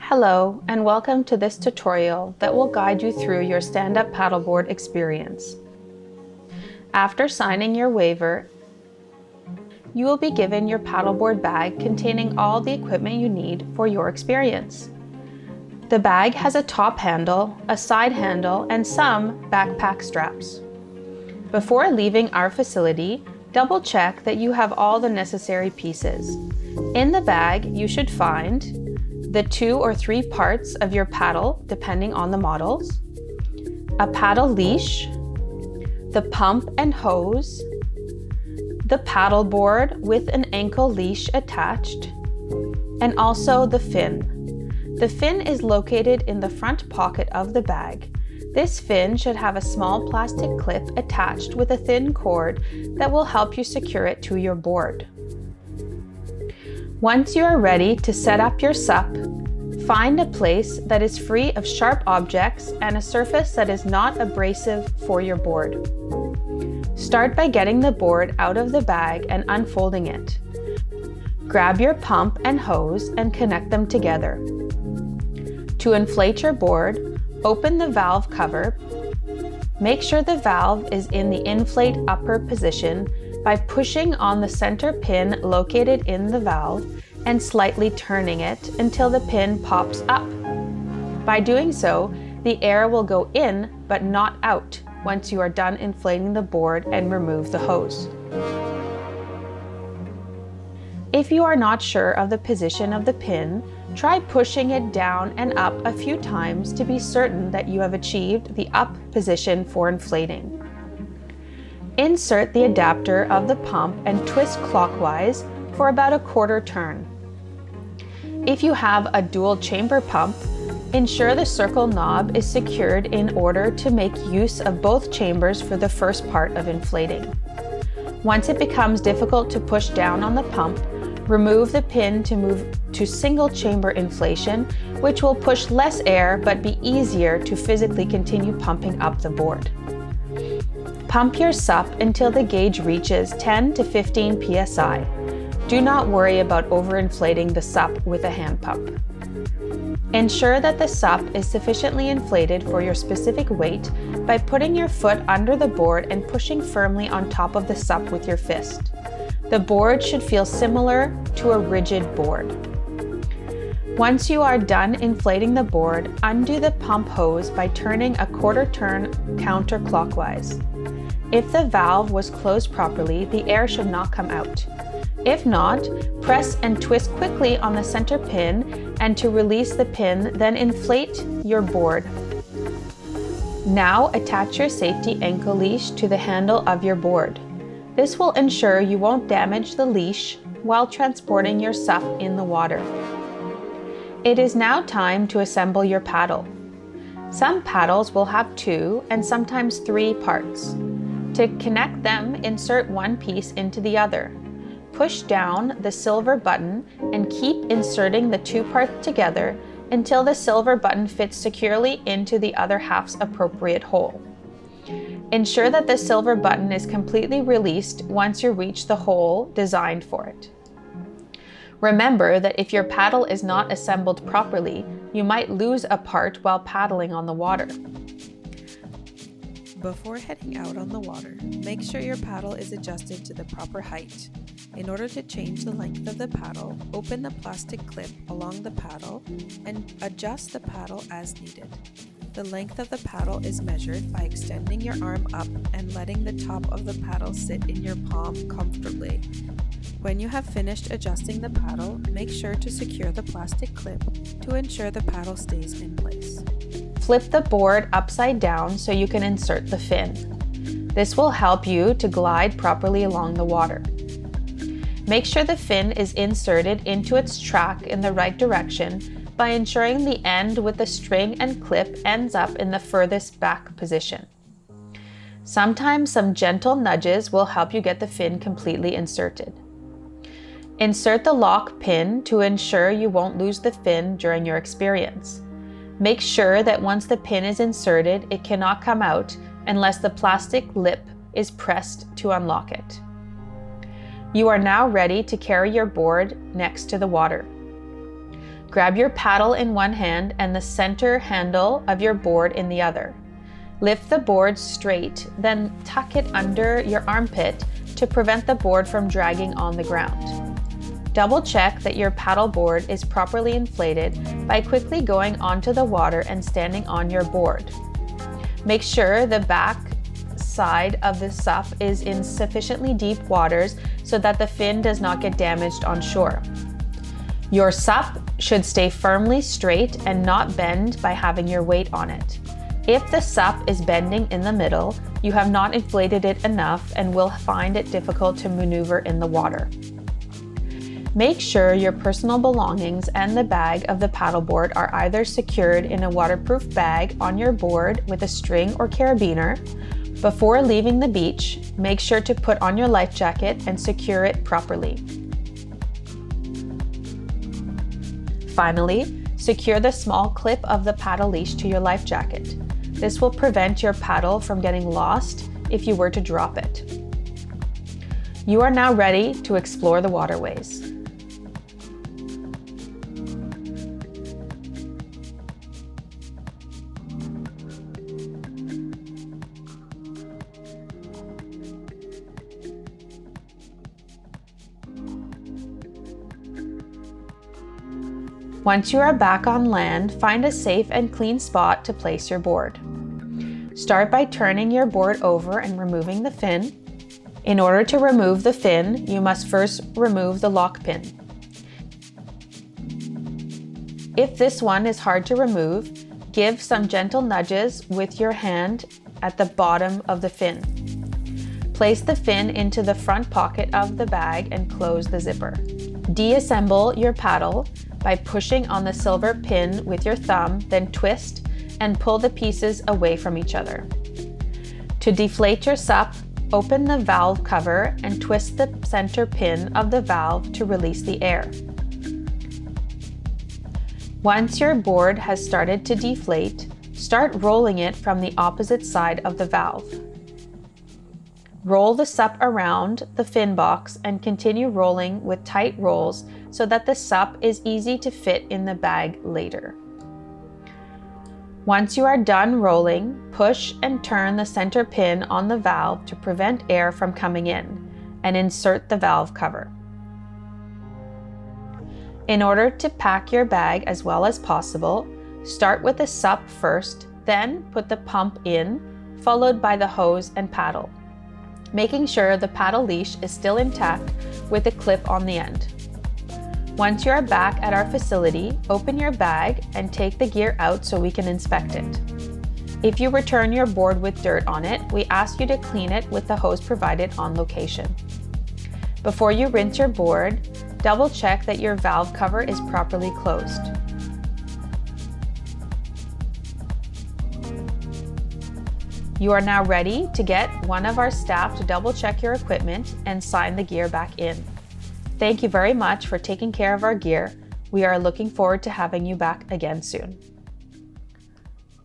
Hello, and welcome to this tutorial that will guide you through your stand-up paddleboard experience. After signing your waiver, you will be given your paddleboard bag containing all the equipment you need for your experience. The bag has a top handle, a side handle, and some backpack straps. Before leaving our facility, double check that you have all the necessary pieces. In the bag, you should find the 2 or 3 parts of your paddle, depending on the models, a paddle leash, the pump and hose, the paddle board with an ankle leash attached, and also the fin. The fin is located in the front pocket of the bag. This fin should have a small plastic clip attached with a thin cord that will help you secure it to your board. Once you are ready to set up your SUP, find a place that is free of sharp objects and a surface that is not abrasive for your board. Start by getting the board out of the bag and unfolding it. Grab your pump and hose and connect them together. To inflate your board, open the valve cover. Make sure the valve is in the inflate upper position by pushing on the center pin located in the valve and slightly turning it until the pin pops up. By doing so, the air will go in but not out once you are done inflating the board and remove the hose. If you are not sure of the position of the pin, try pushing it down and up a few times to be certain that you have achieved the up position for inflating. Insert the adapter of the pump and twist clockwise for about a quarter turn. If you have a dual chamber pump, ensure the circle knob is secured in order to make use of both chambers for the first part of inflating. Once it becomes difficult to push down on the pump, remove the pin to move to single chamber inflation, which will push less air but be easier to physically continue pumping up the board. Pump your SUP until the gauge reaches 10 to 15 psi. Do not worry about overinflating the SUP with a hand pump. Ensure that the SUP is sufficiently inflated for your specific weight by putting your foot under the board and pushing firmly on top of the SUP with your fist. The board should feel similar to a rigid board. Once you are done inflating the board, undo the pump hose by turning a quarter turn counterclockwise. If the valve was closed properly, the air should not come out. If not, press and twist quickly on the center pin, and to release the pin, then inflate your board. Now attach your safety ankle leash to the handle of your board. This will ensure you won't damage the leash while transporting your SUP in the water. It is now time to assemble your paddle. Some paddles will have 2 and sometimes 3 parts. To connect them, insert one piece into the other. Push down the silver button and keep inserting the 2 parts together until the silver button fits securely into the other half's appropriate hole. Ensure that the silver button is completely released once you reach the hole designed for it. Remember that if your paddle is not assembled properly, you might lose a part while paddling on the water. Before heading out on the water, make sure your paddle is adjusted to the proper height. In order to change the length of the paddle, open the plastic clip along the paddle and adjust the paddle as needed. The length of the paddle is measured by extending your arm up and letting the top of the paddle sit in your palm comfortably. When you have finished adjusting the paddle, make sure to secure the plastic clip to ensure the paddle stays in place. Flip the board upside down so you can insert the fin. This will help you to glide properly along the water. Make sure the fin is inserted into its track in the right direction by ensuring the end with the string and clip ends up in the furthest back position. Sometimes some gentle nudges will help you get the fin completely inserted. Insert the lock pin to ensure you won't lose the fin during your experience. Make sure that once the pin is inserted, it cannot come out unless the plastic lip is pressed to unlock it. You are now ready to carry your board next to the water. Grab your paddle in one hand and the center handle of your board in the other. Lift the board straight, then tuck it under your armpit to prevent the board from dragging on the ground. Double check that your paddle board is properly inflated by quickly going onto the water and standing on your board. Make sure the back side of the SUP is in sufficiently deep waters so that the fin does not get damaged on shore. Your SUP should stay firmly straight and not bend by having your weight on it. If the SUP is bending in the middle, you have not inflated it enough and will find it difficult to maneuver in the water. Make sure your personal belongings and the bag of the paddleboard are either secured in a waterproof bag on your board with a string or carabiner. Before leaving the beach, make sure to put on your life jacket and secure it properly. Finally, secure the small clip of the paddle leash to your life jacket. This will prevent your paddle from getting lost if you were to drop it. You are now ready to explore the waterways. Once you are back on land, find a safe and clean spot to place your board. Start by turning your board over and removing the fin. In order to remove the fin, you must first remove the lock pin. If this one is hard to remove, give some gentle nudges with your hand at the bottom of the fin. Place the fin into the front pocket of the bag and close the zipper. Deassemble your paddle by pushing on the silver pin with your thumb, then twist and pull the pieces away from each other. To deflate your SUP, open the valve cover and twist the center pin of the valve to release the air. Once your board has started to deflate, start rolling it from the opposite side of the valve. Roll the SUP around the fin box and continue rolling with tight rolls so that the SUP is easy to fit in the bag later. Once you are done rolling, push and turn the center pin on the valve to prevent air from coming in, and insert the valve cover. In order to pack your bag as well as possible, start with the SUP first, then put the pump in, followed by the hose and paddle, making sure the paddle leash is still intact with a clip on the end. Once you are back at our facility, open your bag and take the gear out so we can inspect it. If you return your board with dirt on it, we ask you to clean it with the hose provided on location. Before you rinse your board, double check that your valve cover is properly closed. You are now ready to get one of our staff to double check your equipment and sign the gear back in. Thank you very much for taking care of our gear. We are looking forward to having you back again soon.